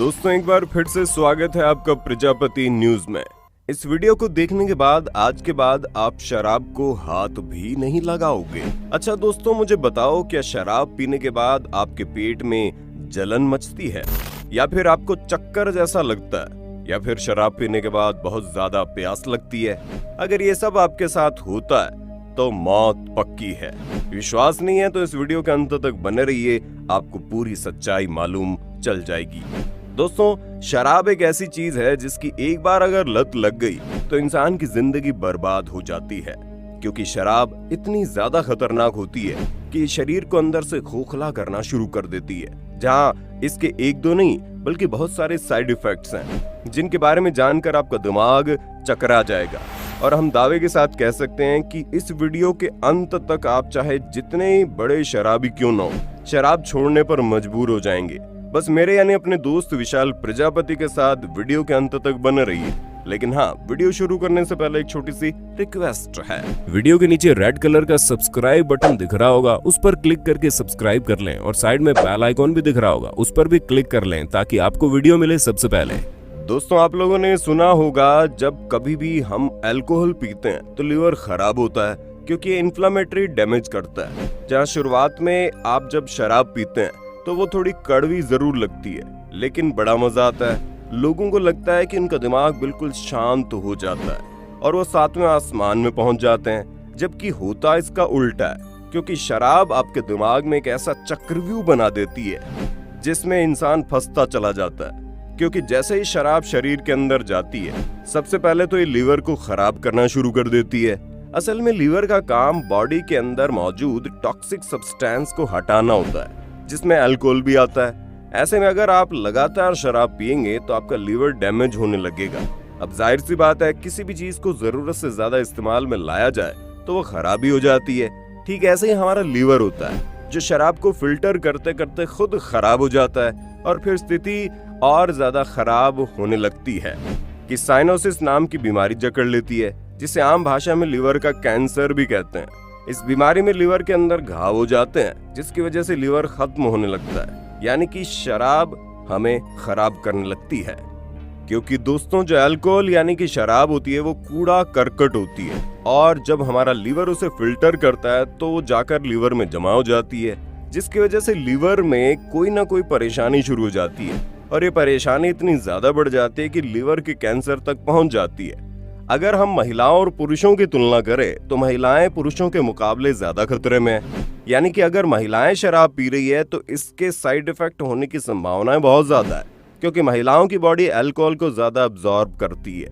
दोस्तों एक बार फिर से स्वागत है आपका प्रजापति न्यूज में। इस वीडियो को देखने के बाद आज के बाद आप शराब को हाथ भी नहीं लगाओगे। अच्छा दोस्तों मुझे बताओ, क्या शराब पीने के बाद आपके पेट में जलन मचती है या फिर आपको चक्कर जैसा लगता है या फिर शराब पीने के बाद बहुत ज्यादा प्यास लगती है? अगर ये सब आपके साथ होता है तो मौत पक्की है। विश्वास नहीं है तो इस वीडियो के अंत तक बने रहिए, आपको पूरी सच्चाई मालूम चल जाएगी। दोस्तों शराब एक ऐसी चीज है जिसकी एक बार अगर लत लग गई तो इंसान की जिंदगी बर्बाद हो जाती है, क्योंकि शराब इतनी ज्यादा खतरनाक होती है कि शरीर को अंदर से खोखला करना शुरू कर देती है। जहां इसके एक दो नहीं बल्कि बहुत सारे साइड इफेक्ट्स हैं जिनके बारे में जानकर आपका दिमाग चकरा जाएगा। और हम दावे के साथ कह सकते हैं कि इस वीडियो के अंत तक आप चाहे जितने ही बड़े शराबी क्यों न हो, शराब छोड़ने पर मजबूर हो जाएंगे। बस मेरे यानी अपने दोस्त विशाल प्रजापति के साथ वीडियो के अंत तक बने रहिए। लेकिन हाँ, वीडियो शुरू करने से पहले एक छोटी सी रिक्वेस्ट है। वीडियो के नीचे रेड कलर का सब्सक्राइब बटन दिख रहा होगा, उस पर क्लिक करके सब्सक्राइब कर लें और साइड में बेल आइकॉन भी दिख रहा होगा, उस पर भी क्लिक कर लें ताकि आपको वीडियो मिले सबसे पहले। दोस्तों आप लोगों ने सुना होगा, जब कभी भी हम अल्कोहल पीते हैं तो लीवर खराब होता है क्योंकि ये इन्फ्लेमेटरी डैमेज करता है। जहाँ शुरुआत में आप जब शराब पीते हैं तो वो थोड़ी कड़वी जरूर लगती है, लेकिन बड़ा मजा आता है। लोगों को लगता है कि उनका दिमाग बिल्कुल शांत हो जाता है और वो सातवें आसमान में पहुंच जाते हैं, जबकि होता इसका उल्टा है। क्योंकि शराब आपके दिमाग में एक ऐसा चक्रव्यूह बना देती है जिसमें इंसान फंसता चला जाता है। क्योंकि जैसे ही शराब शरीर के अंदर जाती है, सबसे पहले तो ये लीवर को खराब करना शुरू कर देती है। असल में लीवर का काम बॉडी के अंदर मौजूद टॉक्सिक सब्सटेंस को हटाना होता है, जिसमें अल्कोहल भी आता है। ऐसे में अगर आप लगातार शराब पिएंगे तो आपका लीवर डैमेज होने लगेगा। अब जाहिर सी बात है, किसी भी चीज को जरूरत से ज्यादा इस्तेमाल में लाया जाए तो वो खराबी हो जाती है। ठीक ऐसे ही हमारा लीवर होता है जो शराब को फिल्टर करते करते खुद खराब हो जाता है और फिर स्थिति और ज्यादा खराब होने लगती है कि साइनोसिस नाम की बीमारी जकड़ लेती है, जिसे आम भाषा में लीवर का कैंसर भी कहते हैं। इस बीमारी में लीवर के अंदर घाव हो जाते हैं, जिसकी वजह से लीवर खत्म होने लगता है, यानी कि शराब हमें खराब करने लगती है। क्योंकि दोस्तों जो अल्कोहल यानी कि शराब होती है वो कूड़ा करकट होती है, और जब हमारा लीवर उसे फिल्टर करता है तो वो जाकर लीवर में जमा हो जाती है, जिसकी वजह से लीवर में कोई ना कोई परेशानी शुरू हो जाती है। और ये परेशानी इतनी ज्यादा बढ़ जाती है कि लीवर के कैंसर तक पहुंच जाती है। अगर हम महिलाओं और पुरुषों की तुलना करें तो महिलाएं पुरुषों के मुकाबले ज्यादा खतरे में हैं। यानी कि अगर महिलाएं शराब पी रही है तो इसके साइड इफेक्ट होने की संभावनाएं बहुत ज्यादा है, क्योंकि महिलाओं की बॉडी अल्कोहल को ज्यादा अब्सॉर्ब करती है।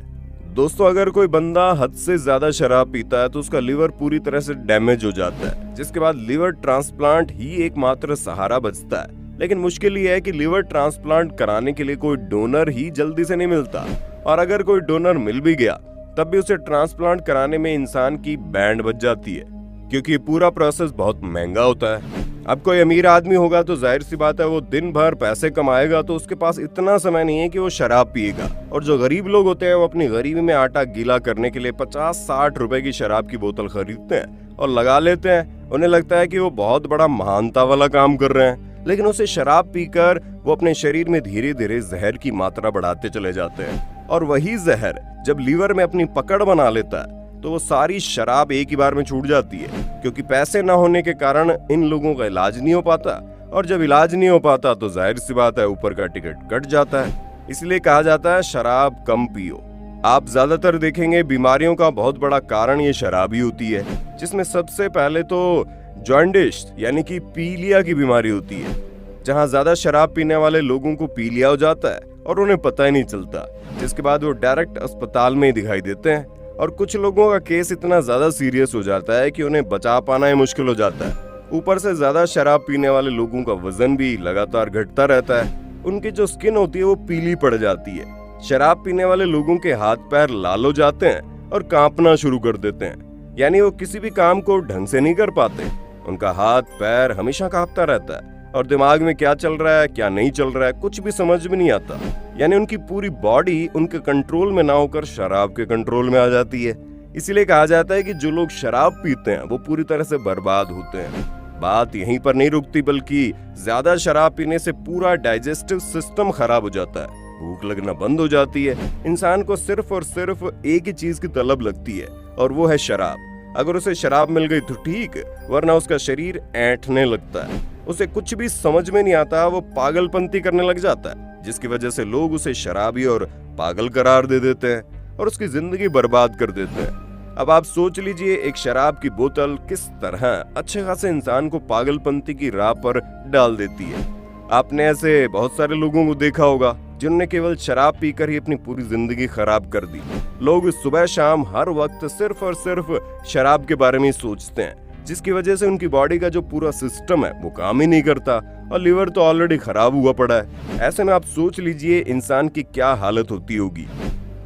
दोस्तों अगर कोई बंदा हद से ज्यादा शराब पीता है तो उसका लीवर पूरी तरह से डैमेज हो जाता है, जिसके बाद लीवर ट्रांसप्लांट ही एकमात्र सहारा बचता है। लेकिन मुश्किल ये है कि लीवर ट्रांसप्लांट कराने के लिए कोई डोनर ही जल्दी से नहीं मिलता, और अगर कोई डोनर मिल भी गया तब भी उसे ट्रांसप्लांट कराने में इंसान की बैंड बच जाती है, क्योंकि पूरा प्रोसेस बहुत महंगा होता है। अब कोई अमीर आदमी होगा तो जाहिर सी बात है वो दिन भर पैसे कमाएगा, तो उसके पास इतना समय नहीं है कि वो शराब पिएगा। और जो गरीब लोग होते हैं वो अपनी गरीबी में आटा गीला करने के लिए 50-60 रुपए की शराब की बोतल खरीदते हैं और लगा लेते हैं। उन्हें लगता है कि वो बहुत बड़ा महानता वाला काम कर रहे हैं, लेकिन उसे शराब पीकर वो अपने शरीर में धीरे धीरे जहर की मात्रा बढ़ाते चले जाते हैं। और वही जहर जब लीवर में अपनी पकड़ बना लेता है तो वो सारी शराब एक ही बार में छूट जाती है, क्योंकि पैसे न होने के कारण इन लोगों का इलाज नहीं हो पाता, और जब इलाज नहीं हो पाता तो जाहिर सी बात है ऊपर का टिकट कट जाता है। इसलिए कहा जाता है शराब कम पियो। आप ज्यादातर देखेंगे बीमारियों का बहुत बड़ा कारण ये शराब ही होती है, जिसमें सबसे पहले तो जॉन्डिस यानी कि पीलिया की बीमारी होती है, जहां ज्यादा शराब पीने वाले लोगों को पीलिया हो जाता है और उन्हें पता ही नहीं चलता, जिसके बाद वो डायरेक्ट अस्पताल में ही दिखाई देते हैं। और कुछ लोगों का केस इतना ज्यादा सीरियस हो जाता है कि उन्हें बचा पाना ही मुश्किल हो जाता है। ऊपर से ज्यादा शराब पीने वाले लोगों का वजन भी लगातार घटता रहता है। उनकी जो स्किन होती है वो पीली पड़ जाती है। शराब पीने वाले लोगों के हाथ पैर लाल हो जाते हैं और कांपना शुरू कर देते हैं, यानी वो किसी भी काम को ढंग से नहीं कर पाते। उनका हाथ पैर हमेशा कांपता रहता है और दिमाग में क्या चल रहा है क्या नहीं चल रहा है कुछ भी समझ में नहीं आता। यानी उनकी पूरी बॉडी उनके कंट्रोल में ना होकर शराब के कंट्रोल में आ जाती है। इसीलिए कहा जाता है कि जो लोग शराब पीते हैं वो पूरी तरह से बर्बाद होते हैं। बात यहीं पर नहीं रुकती, बल्कि ज्यादा शराब पीने से पूरा डाइजेस्टिव सिस्टम खराब हो जाता है, भूख लगना बंद हो जाती है। इंसान को सिर्फ और सिर्फ एक ही चीज की तलब लगती है और वो है शराब। अगर उसे शराब मिल गई तो ठीक, वरना उसका शरीर ऐंठने लगता है, उसे कुछ भी समझ में नहीं आता, वो पागलपंती करने लग जाता है, जिसकी वजह से लोग उसे शराबी और पागल करार दे देते हैं और उसकी जिंदगी बर्बाद कर देते हैं। अब आप सोच लीजिए, एक शराब की बोतल किस तरह अच्छे खासे इंसान को पागलपंती की राह पर डाल देती है। आपने ऐसे बहुत सारे लोगों को देखा होगा जिन्होंने केवल शराब पीकर ही अपनी पूरी जिंदगी खराब कर दी। लोग सुबह शाम हर वक्त सिर्फ और सिर्फ शराब के बारे में सोचते हैं, जिसकी वजह से उनकी बॉडी का जो पूरा सिस्टम है वो काम ही नहीं करता और लिवर तो ऑलरेडी खराब हुआ पड़ा है। ऐसे में आप सोच लीजिए इंसान की क्या हालत होती होगी।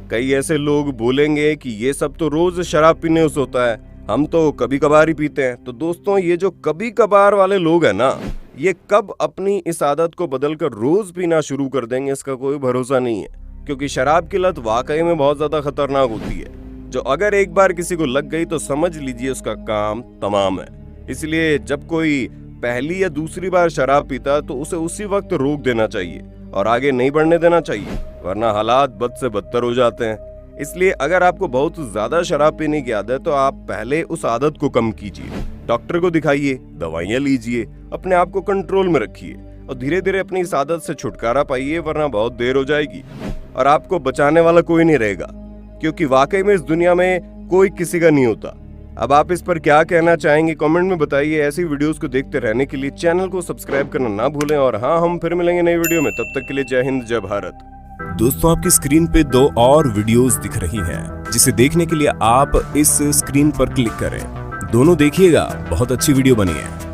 कई ऐसे लोग बोलेंगे कि ये सब तो रोज शराब पीने से होता है, हम तो कभी कभार ही पीते हैं। तो दोस्तों, ये जो कभी कभार वाले लोग हैं ना, ये कब अपनी इस आदत को बदलकर रोज पीना शुरू कर देंगे, इसका कोई भरोसा नहीं है। क्योंकि शराब की लत वाकई में बहुत ज्यादा खतरनाक होती है, जो अगर एक बार किसी को लग गई तो समझ लीजिए उसका काम तमाम है। इसलिए जब कोई पहली या दूसरी बार शराब पीता तो उसे उसी वक्त रोक देना चाहिए और आगे नहीं बढ़ने देना चाहिए, वरना हालात बद से बदतर हो जाते हैं। इसलिए अगर आपको बहुत ज्यादा शराब पीने की आदत है तो आप पहले उस आदत को कम कीजिए, डॉक्टर को दिखाइए, दवाइयाँ लीजिए, अपने आप को कंट्रोल में रखिए और धीरे धीरे अपनी इस आदत से छुटकारा पाइए, वरना बहुत देर हो जाएगी और आपको बचाने वाला कोई नहीं रहेगा, क्योंकि वाकई में इस दुनिया में कोई किसी का नहीं होता। अब आप इस पर क्या कहना चाहेंगे कमेंट में बताइए। ऐसी वीडियोस को देखते रहने के लिए चैनल को सब्सक्राइब करना ना भूलें और हाँ, हम फिर मिलेंगे नई वीडियो में। तब तक के लिए जय हिंद, जय भारत। दोस्तों, आपकी स्क्रीन पे 2 और वीडियोस दिख रही हैं, जिसे देखने के लिए आप इस स्क्रीन पर क्लिक करें। दोनों देखिएगा, बहुत अच्छी वीडियो बनी है।